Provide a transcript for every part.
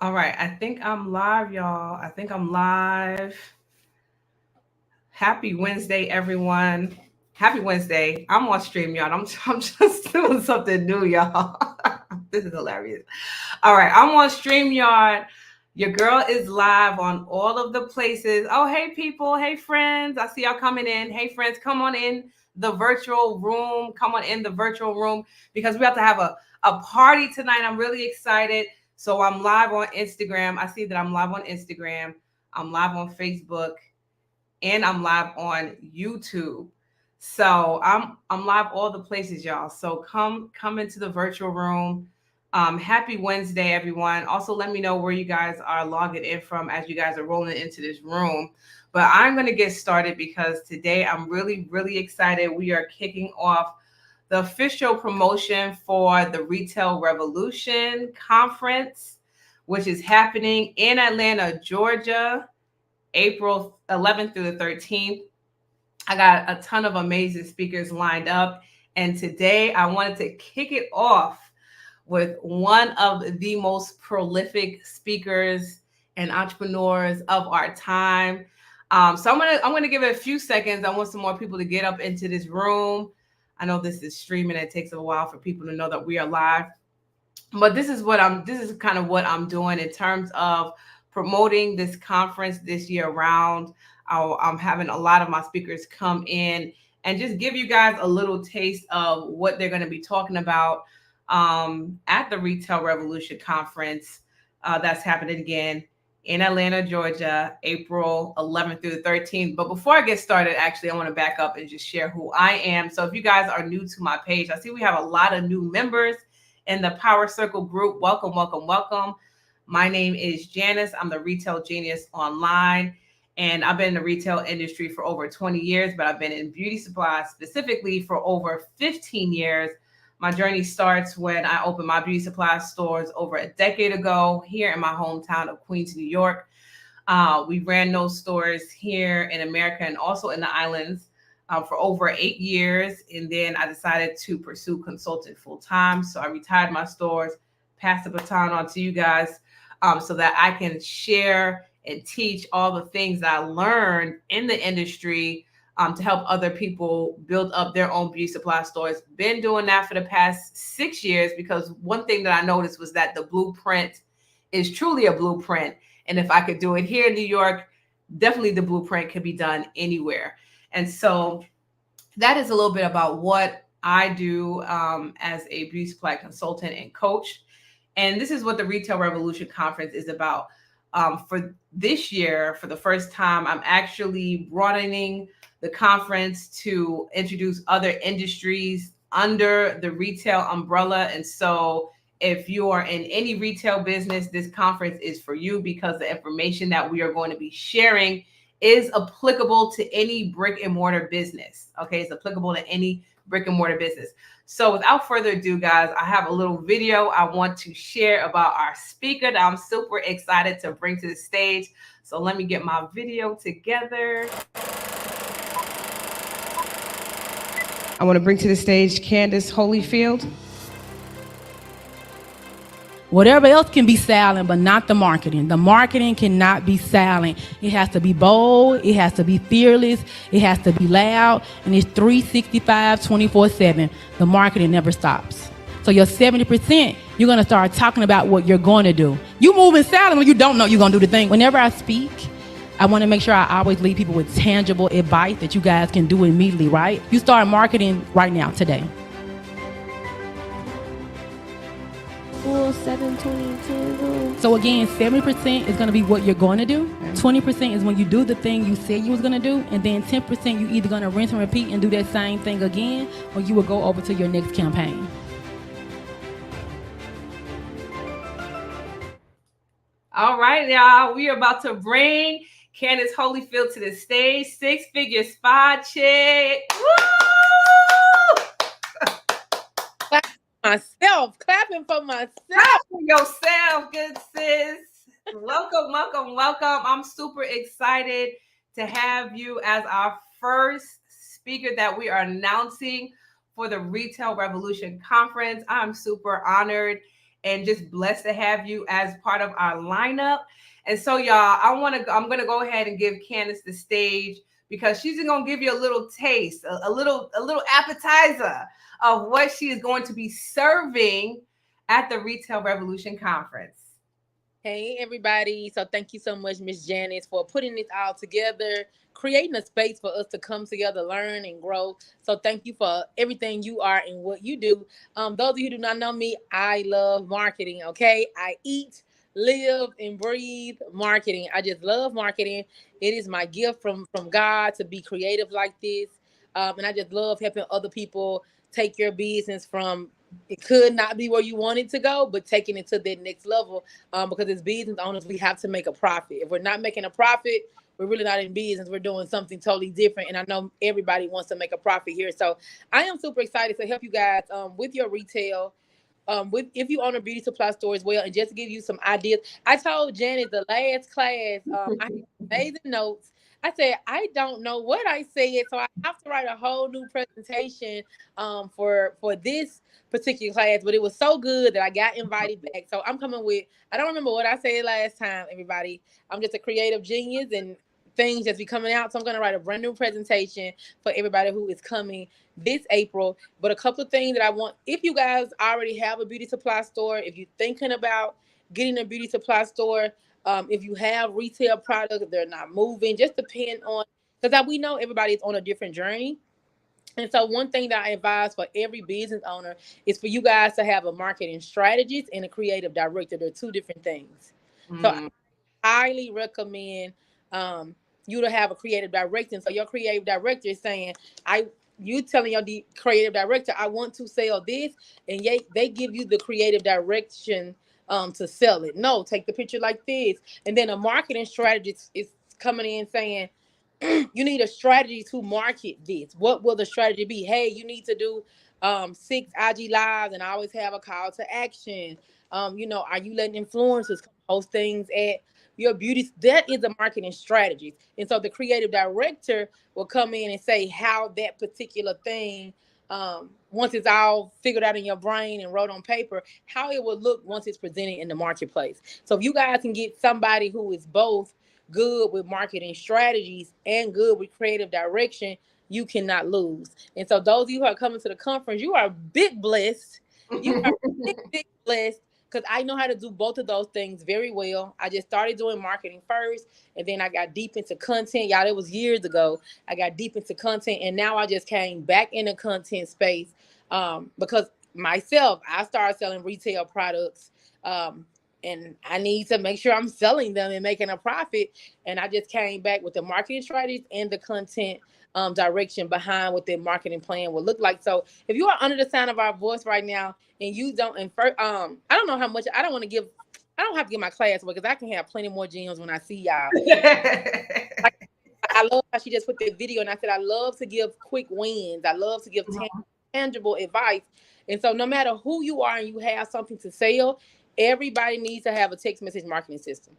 All right, I think I'm live, y'all. I think I'm live. Happy Wednesday, everyone. Happy Wednesday. I'm on StreamYard. I'm just doing something new, y'all. This is hilarious. All right, I'm on StreamYard. Your girl is live on all of the places. Oh, hey, people. Hey, friends. I see y'all coming in. Hey, friends, come on in the virtual room. Come on in the virtual room because we have to have a party tonight. I'm really excited. So I'm live on Instagram. I see that I'm live on Instagram. I'm live on Facebook and I'm live on YouTube. So I'm live all the places, y'all. So come into the virtual room. Happy Wednesday, everyone. Also, let me know where you guys are logging in from as you guys are rolling into this room. But I'm going to get started because today I'm really excited. We are kicking off the official promotion for the Retail Revolution Conference, which is happening in Atlanta, Georgia, April 11th through the 13th. I got a ton of amazing speakers lined up. And today I wanted to kick it off with one of the most prolific speakers and entrepreneurs of our time. So I'm gonna give it a few seconds. I want some more people to get up into this room. I know this is streaming. It takes a while for people to know that we are live, but this is kind of what I'm doing in terms of promoting this conference this year round. I'm having a lot of my speakers come in and just give you guys a little taste of what they're going to be talking about at the Retail Revolution Conference that's happening again in Atlanta, Georgia, April 11th through the 13th. But before I get started, actually, I want to back up and just share who I am. So if you guys are new to my page, I see we have a lot of new members in the Power Circle group. Welcome. My name is Janice. I'm the retail genius online. And I've been in the retail industry for over 20 years, but I've been in beauty supplies specifically for over 15 years. My journey starts when I opened my beauty supply stores over a decade ago here in my hometown of Queens, New York. We ran those stores here in America and also in the islands for over 8 years. And then I decided to pursue consulting full time. So I retired my stores, passed the baton on to you guys so that I can share and teach all the things that I learned in the industry to help other people build up their own beauty supply stores. Been doing that for the past 6 years because one thing that I noticed was that the blueprint is truly a blueprint. And if I could do it here in New York, definitely the blueprint could be done anywhere. And so that is a little bit about what I do as a beauty supply consultant and coach. And this is what the Retail Revolution Conference is about. For this year, for the first time, I'm actually broadening the conference to introduce other industries under the retail umbrella. And so if you are in any retail business, this conference is for you because the information that we are going to be sharing is applicable to any brick and mortar business. Okay, it's applicable to any brick and mortar business. So without further ado, guys, I have a little video I want to share about our speaker that I'm super excited to bring to the stage. So let me get my video together. I want to bring to the stage Candace Holyfield. Whatever else can be silent, but not the marketing. The marketing cannot be silent. It has to be bold. It has to be fearless. It has to be loud. And it's 365, 24/7. The marketing never stops. So your 70%, you're going to start talking about what you're going to do. You moving silent when you don't know you're going to do the thing. Whenever I speak, I want to make sure I always leave people with tangible advice that you guys can do immediately, right? You start marketing right now, today. 722. So again, 70% is going to be what you're going to do. 20% is when you do the thing you said you was going to do. And then 10% you either going to rinse and repeat and do that same thing again, or you will go over to your next campaign. All right, y'all. We are about to bring Candace Holyfield to the stage. Six-figure spy chick. Woo! Clapping for myself. Clap for yourself, good sis. Welcome. I'm super excited to have you as our first speaker that we are announcing for the Retail Revolution Conference. I'm super honored. and just blessed to have you as part of our lineup. And so, y'all, I'm gonna go ahead and give Candace the stage because she's gonna give you a little taste, a little appetizer of what she is going to be serving at the Retail Revolution Conference. Hey, everybody. So thank you so much, Miss Janice, for putting this all together, creating a space for us to come together, learn, and grow. So thank you for everything you are and what you do. Those of you who do not know me, I love marketing, okay? I eat, live, and breathe marketing. I just love marketing. It is my gift from God to be creative like this. And I just love helping other people take your business from it could not be where you want it to go, but taking it to that next level. Because as business owners, we have to make a profit. If we're not making a profit, we're really not in business. We're doing something totally different. And I know everybody wants to make a profit here. So I am super excited to help you guys with your retail. With if you own a beauty supply store as well, and just to give you some ideas, I told Janice the last class, I had amazing notes. I said I don't know what I said, so I have to write a whole new presentation for this particular class. But it was so good that I got invited back. So I'm coming with. I don't remember what I said last time, everybody. I'm just a creative genius, and things just be coming out. So I'm going to write a brand new presentation for everybody who is coming this April. But a couple of things that I want, if you guys already have a beauty supply store, if you're thinking about getting a beauty supply store, if you have retail products, they're not moving, just depend on, because we know everybody's on a different journey. And so one thing that I advise for every business owner is for you guys to have a marketing strategist and a creative director. They're two different things. So I highly recommend you to have a creative director. And so your creative director is saying, you telling your creative director, I want to sell this, and they give you the creative direction to sell it. No, take the picture like this. And then a marketing strategist is coming in saying, you need a strategy to market this. What will the strategy be? Hey, you need to do 6 IG lives, and I always have a call to action. Are you letting influencers post things at your beauty? That is a marketing strategy. And so the creative director will come in and say how that particular thing, once it's all figured out in your brain and wrote on paper, how it will look once it's presented in the marketplace. So if you guys can get somebody who is both good with marketing strategies and good with creative direction, you cannot lose. And so those of you who are coming to the conference, you are big blessed. You are big blessed, because I know how to do both of those things very well. I just started doing marketing first, and then I got deep into content. Y'all, it was years ago. I got deep into content, and now I just came back in the content space because myself, I started selling retail products, and I need to make sure I'm selling them and making a profit. And I just came back with the marketing strategies and the content direction behind what their marketing plan will look like. So if you are under the sound of our voice right now and you don't infer, I don't know how much, I don't have to give my class away because I can have plenty more gems when I see y'all. Like, I love how she just put that video, and I said, I love to give quick wins. I love to give tangible advice. And so no matter who you are and you have something to sell, everybody needs to have a text message marketing system.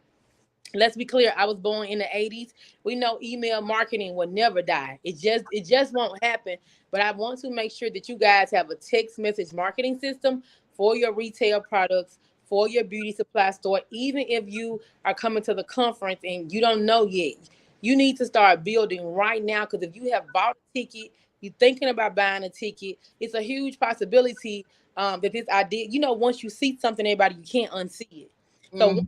Let's be clear. I was born in the 80s. We know email marketing will never die. It just won't happen. But I want to make sure that you guys have a text message marketing system for your retail products, for your beauty supply store. Even if you are coming to the conference and you don't know yet, you need to start building right now. Because if you have bought a ticket, you're thinking about buying a ticket, it's a huge possibility that this idea, once you see something, everybody, you can't unsee it. So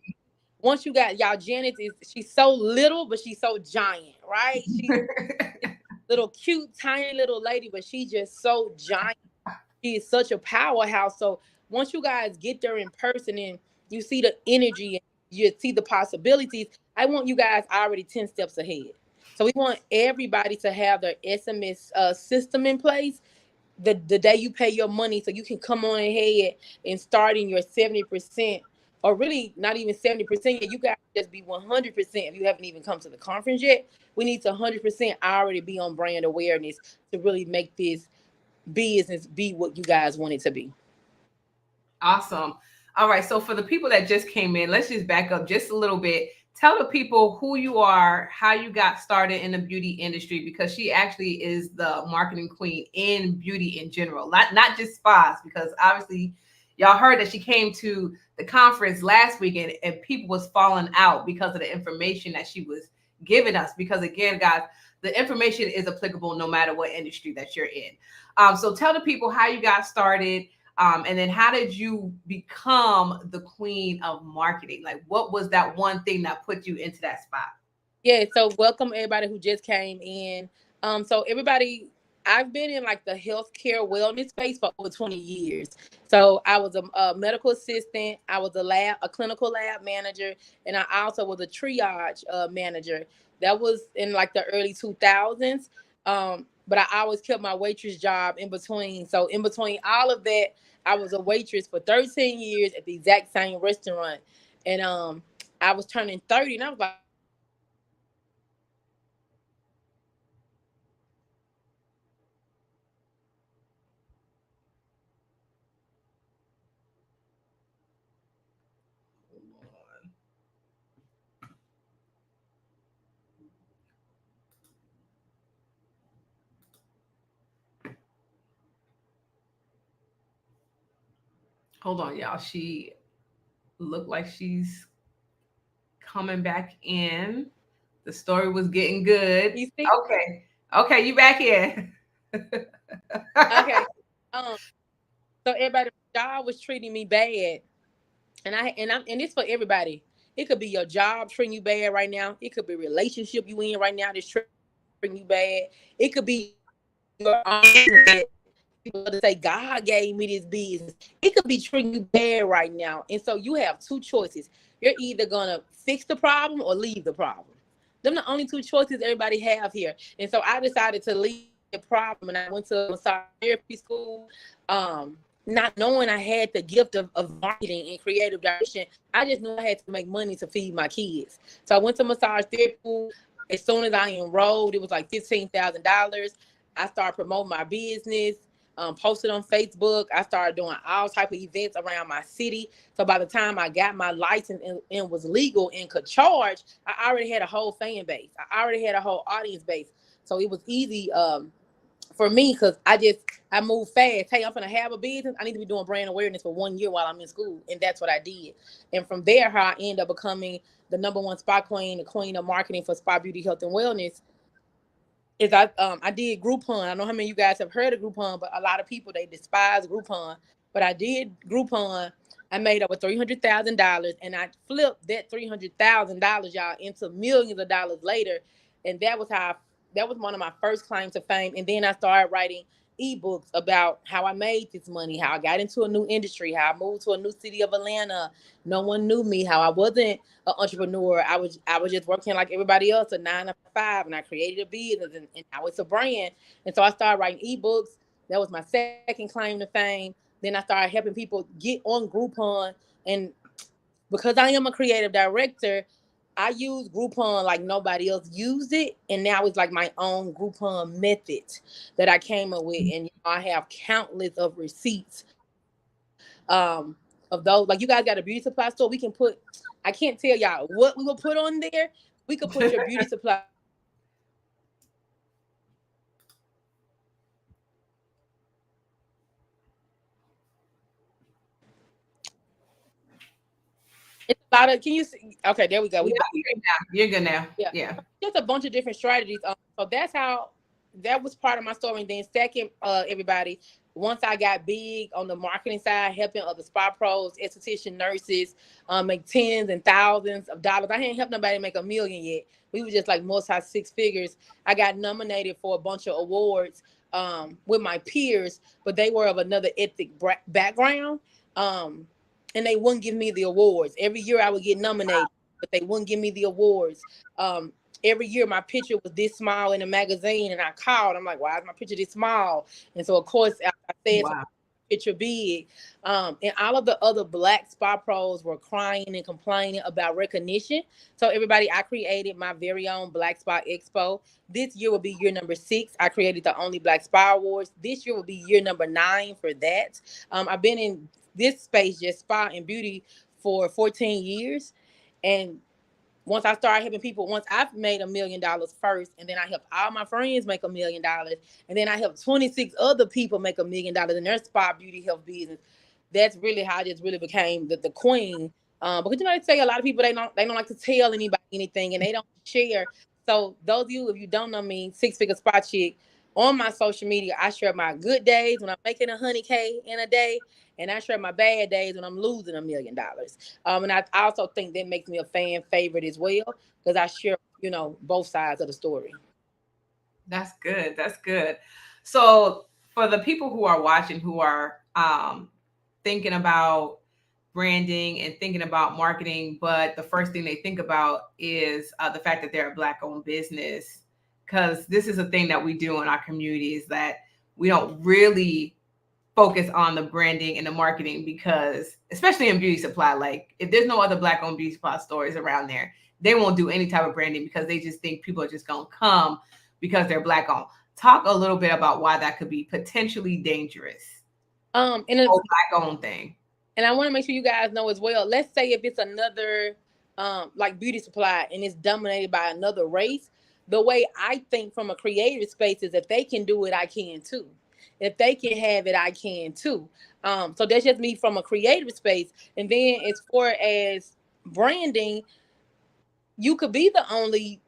once you got y'all, Janice she's so little, but she's so giant, right? She's little cute, tiny little lady, but she's just so giant. She is such a powerhouse. So once you guys get there in person and you see the energy and you see the possibilities, I want you guys already 10 steps ahead. So we want everybody to have their SMS system in place the day you pay your money, so you can come on ahead and start in your 70%, or really not even 70% yet. You got to just be 100% if you haven't even come to the conference yet. We need to 100% already be on brand awareness to really make this business be what you guys want it to be. Awesome. All right. So for the people that just came in, let's just back up just a little bit. Tell the people who you are, how you got started in the beauty industry, because she actually is the marketing queen in beauty in general, not just spas, because obviously Y'all heard that she came to the conference last week, and people was falling out because of the information that she was giving us. Because again, guys, the information is applicable no matter what industry that you're in. So tell the people how you got started, and then how did you become the queen of marketing? Like, what was that one thing that put you into that spot? Yeah, so welcome everybody who just came in. So everybody, I've been in like the healthcare wellness space for over 20 years. So I was a medical assistant, I was a clinical lab manager, and I also was a triage manager. That was in like the early 2000s. But I always kept my waitress job in between. So in between all of that, I was a waitress for 13 years at the exact same restaurant. And I was turning 30, and I was like, Hold on, y'all. She looked like she's coming back in. The story was getting good. you see? Okay. Okay, you back in. Okay. Um, so everybody, job was treating me bad, and it's for everybody. It could be your job treating you bad right now. It could be a relationship you in right now that's treating you bad. It could be your own business that people love to say God gave me this business. It could be treating you bad right now, and so you have two choices. You're either gonna fix the problem or leave the problem. Them the only two choices everybody have here. And so I decided to leave the problem, and I went to massage therapy school. Not knowing I had the gift of marketing and creative direction, I just knew I had to make money to feed my kids. So I went to massage therapy school. As soon as I enrolled, it was like $15,000. I started promoting my business, posted on Facebook. I started doing all type of events around my city. So by the time I got my license and was legal and could charge, I already had a whole fan base. I already had a whole audience base. So it was easy for me because I moved fast. Hey, I'm gonna have a business. I need to be doing brand awareness for 1 year while I'm in school, and that's what I did. And from there, how I ended up becoming the number one spa queen, the queen of marketing for spa beauty, health, and wellness. Is I did Groupon. I know how many of you guys have heard of Groupon, but a lot of people they despise Groupon. But I did Groupon. I made over $300,000, and I flipped that $300,000, y'all, into millions of dollars later. And that was one of my first claims to fame. And then I started writing ebooks about how I made this money, how I got into a new industry, how I moved to a new city of Atlanta. No one knew me, how I wasn't an entrepreneur. I was just working like everybody else, a 9 to 5, and I created a business, and now it's a brand. And so I started writing ebooks. That was my second claim to fame. Then I started helping people get on Groupon, and because I am a creative director, I use Groupon like nobody else used it, and now it's like my own Groupon method that I came up with, and I have countless of receipts of those. Like you guys got a beauty supply store, we can put. I can't tell y'all what we will put on there. We could put your beauty supply store on there, and you can sell anything you want. It's a lot of. Can you see? Okay, there we go. Yeah, We back. you're good now. You're good now. Yeah, Yeah. just a bunch of different strategies. So that's how that was part of my story. And then second, everybody, once I got big on the marketing side, helping other spa pros, esthetician nurses, make tens and thousands of dollars. I hadn't helped nobody make a million yet. We were just like multi six figures. I got nominated for a bunch of awards with my peers, but they were of another ethnic background. And they wouldn't give me the awards. Every year I would get nominated, but they wouldn't give me the awards. Um, every year my picture was this small in a magazine, and I called. I'm like, why is my picture this small? And so of course I said Wow. picture big. And all of the other black spa pros were crying and complaining about recognition. So everybody, I created my very own Black Spa Expo. This year will be year number 6. I created the only Black Spa Awards. This year will be year number 9 for that. I've been in this space, just spa and beauty, for 14 years. And once I started helping people, once I've made $1 million first, and then I helped all my friends make $1 million, and then I helped 26 other people make $1 million in their spa, beauty, health business. that's really how I just really became the queen. Because they say a lot of people they don't like to tell anybody anything and they don't share. So those of you, if you don't know me, Six Figure Spot Chick, on my social media, I share my good days when I'm making 100K in a day, and I share my bad days when I'm losing $1 million. And I also think that makes me a fan favorite as well because I share, both sides of the story. That's good. That's good. So for the people who are watching, who are thinking about branding and thinking about marketing, but the first thing they think about is the fact that they're a Black-owned business, because this is a thing that we do in our communities that we don't really focus on the branding and the marketing, because especially in beauty supply, like if there's no other Black-owned beauty supply stores around there, they won't do any type of branding because they just think people are just going to come because they're Black-owned. Talk a little bit about why that could be potentially dangerous. And whole Black-owned thing. And I want to make sure you guys know as well. Let's say if it's another like beauty supply and it's dominated by another race, the way I think from a creative space is if they can do it, I can too. If they can have it, I can too. So that's just me from a creative space. And then as far as branding, you could be the only,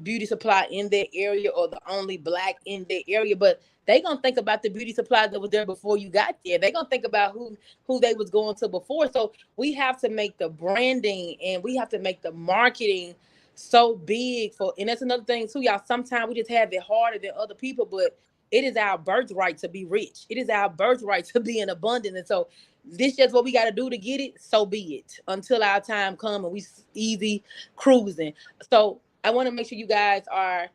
beauty supply in that area or the only Black in that area, but they gonna think about the beauty supply that was there before you got there. They gonna think about who they was going to before. So we have to make the branding and we have to make the marketing so big for, and that's another thing too, y'all. Sometimes we just have it harder than other people, but it is our birthright to be rich. It is our birthright to be in abundance. And so this just what we got to do to get it. So be it until our time come and we easy cruising. So I want to make sure you guys are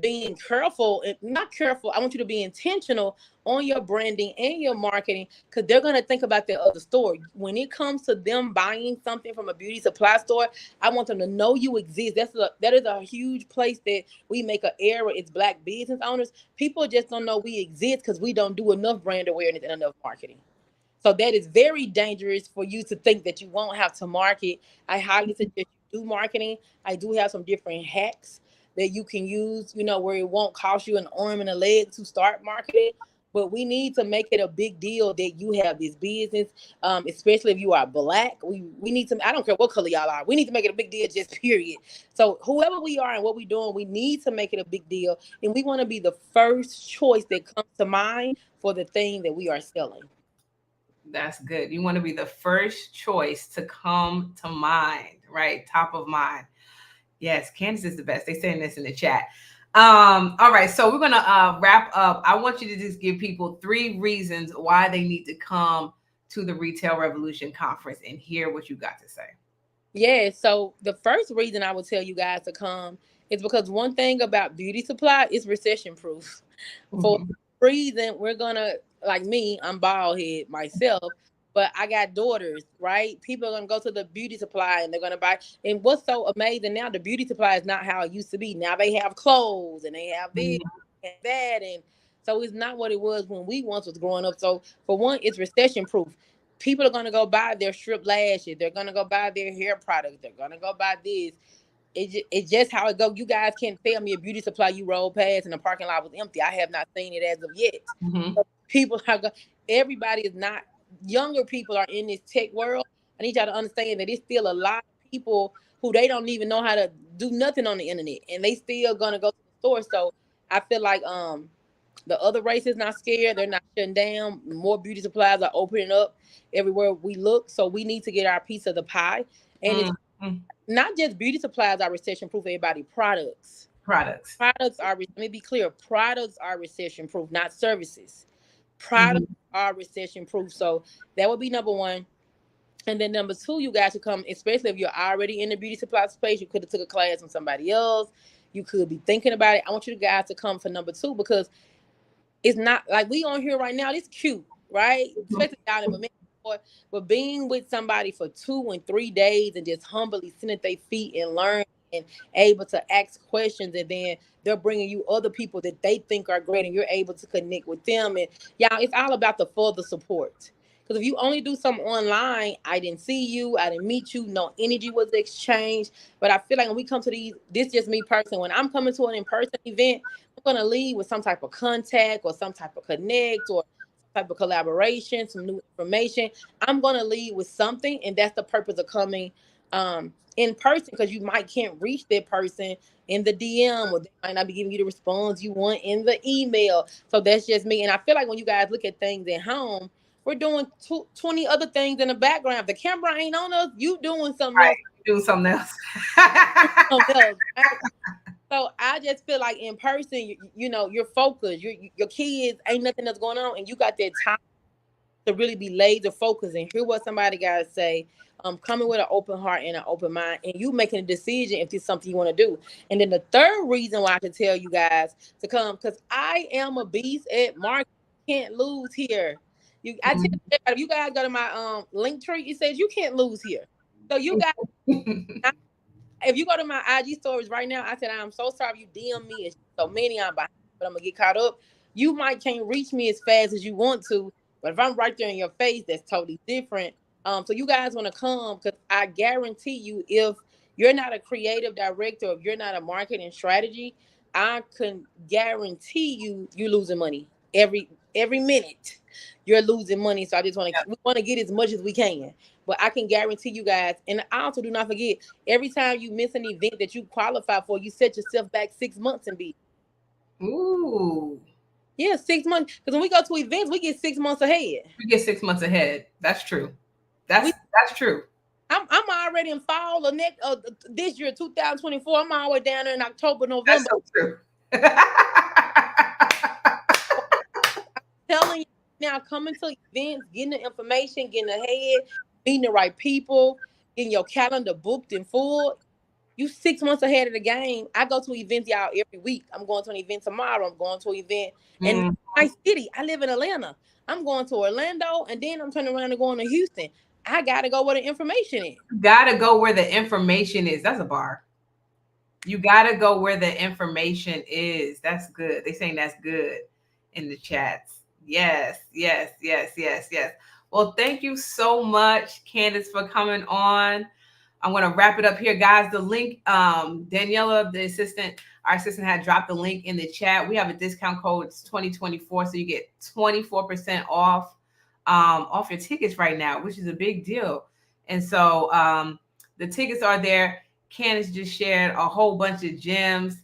being careful and not careful. I want you to be intentional on your branding and your marketing because they're going to think about their other store. When it comes to them buying something from a beauty supply store, I want them to know you exist. That is a huge place that we make an error. It's Black business owners. People just don't know we exist because we don't do enough brand awareness and enough marketing. So that is very dangerous for you to think that you won't have to market. I highly suggest you do marketing. I do have some different hacks that you can use, where it won't cost you an arm and a leg to start marketing. But we need to make it a big deal that you have this business, especially if you are Black. We need to, I don't care what color y'all are, we need to make it a big deal, just period. So whoever we are and what we're doing, we need to make it a big deal. And we want to be the first choice that comes to mind for the thing that we are selling. That's good. You want to be the first choice to come to mind, right? Top of mind. Yes, Candace is the best. They saying this in the chat. All right, so we're gonna wrap up. I want you to just give people 3 reasons why they need to come to the Retail Revolution conference and hear what you got to say. Yeah, so the first reason I would tell you guys to come is because one thing about beauty supply is recession proof. For reason, we're gonna, like me, I'm bald head myself, but I got daughters, right? People are gonna go to the beauty supply and they're gonna buy. And what's so amazing now, the beauty supply is not how it used to be. Now they have clothes and they have this and that, and so it's not what it was when we once was growing up. So for one, it's recession proof. People are gonna go buy their strip lashes. They're gonna go buy their hair products. They're gonna go buy this. It's just how it go. You guys can't tell me a beauty supply you rolled past and the parking lot was empty. I have not seen it as of yet. Mm-hmm. So people are everybody is not, younger people are in this tech world. I need y'all to understand that it's still a lot of people who they don't even know how to do nothing on the internet and they still gonna go to the store. So I feel like the other race is not scared. They're not shutting down. More beauty supplies are opening up everywhere we look. So we need to get our piece of the pie. And it's not just beauty supplies are recession proof, everybody. Products. Products are, let me be clear, products are recession proof, not services. Products are recession proof. So that would be number one. And then number two, you guys should come, especially if you're already in the beauty supply space. You could have took a class from somebody else. You could be thinking about it. I want you guys to come for number two because it's not like we on here right now. It's cute, right? Especially down in Memphis. But being with somebody for 2 and 3 days and just humbly sitting at their feet and learn and able to ask questions, and then they're bringing you other people that they think are great and you're able to connect with them. And y'all, it's all about the further support. Because if you only do something online, I didn't see you, I didn't meet you, no energy was exchanged. But I feel like when we come to these, this just me personally, when I'm coming to an in-person event, I'm going to leave with some type of contact or some type of connect or type of collaboration, some new information. I'm going to leave with something, and that's the purpose of coming in person, because you might can't reach that person in the DM, or they might not be giving you the response you want in the email. So that's just me. And I feel like when you guys look at things at home, we're doing 20 other things in the background. If the camera ain't on us, you doing something Right. else. Doing something else. Something else, right? So I just feel like in person, you know, you're focused. Your kids ain't nothing that's going on, and you got that time to really be laser focused and hear what somebody got to say. Coming with an open heart and an open mind, and you making a decision if it's something you want to do. And then the third reason why I can tell you guys to come, because I am a beast at marketing. Can't lose here. I tell you, if you guys go to my link tree, it says you can't lose here. So you guys, if you go to my IG stories right now, I said I'm so sorry you DM me. It's so many I'm behind, but I'm gonna get caught up. You might can't reach me as fast as you want to, but if I'm right there in your face, that's totally different. So you guys want to come, because I guarantee you, if you're not a creative director, if you're not a marketing strategy, I can guarantee you losing money every minute. You're losing money. So I just want to we want to get as much as we can. But I can guarantee you guys, and I also do not forget, every time you miss an event that you qualify for, you set yourself back 6 months and be. Ooh. Yeah, 6 months. Because when we go to events, we get 6 months ahead. We get 6 months ahead. That's true. That's true. I'm already in fall of next this year, 2024. I'm already down there in October, That's November. so true. Telling you now, coming to events, getting the information, getting ahead, meeting the right people, getting your calendar booked in full. You 6 months ahead of the game. I go to events, y'all, every week. I'm going to an event tomorrow. I'm going to an event in my city. I live in Atlanta. I'm going to Orlando, and then I'm turning around and going to Houston. I gotta go where the information is. You gotta go where the information is. That's a bar. You gotta go where the information is. That's good. They saying that's good in the chats. Yes, yes, yes, yes, yes. Well, thank you so much, Candace, for coming on. I'm going to wrap it up here, guys. The link, Daniela, our assistant had dropped the link in the chat. We have a discount code. It's 2024, so you get 24% off your tickets right now, which is a big deal. And so the tickets are there. Candace just shared a whole bunch of gems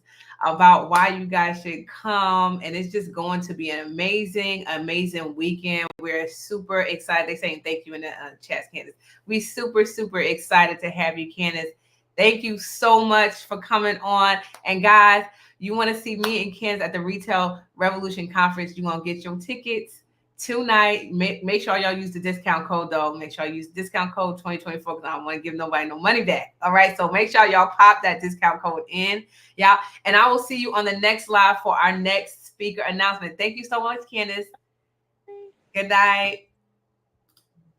about why you guys should come, and it's just going to be an amazing weekend. We're super excited. They're saying thank you in the chat, Candace. We super excited to have you, Candace. Thank you so much for coming on. And guys, you want to see me and Candace at the Retail Revolution Conference, you want to get your tickets tonight. Make sure y'all use the discount code, though. Make sure you use discount code 2024, because I don't want to give nobody no money back. All right, so make sure y'all pop that discount code in, y'all. And I will see you on the next live for our next speaker announcement. Thank you so much, Candace. Good night.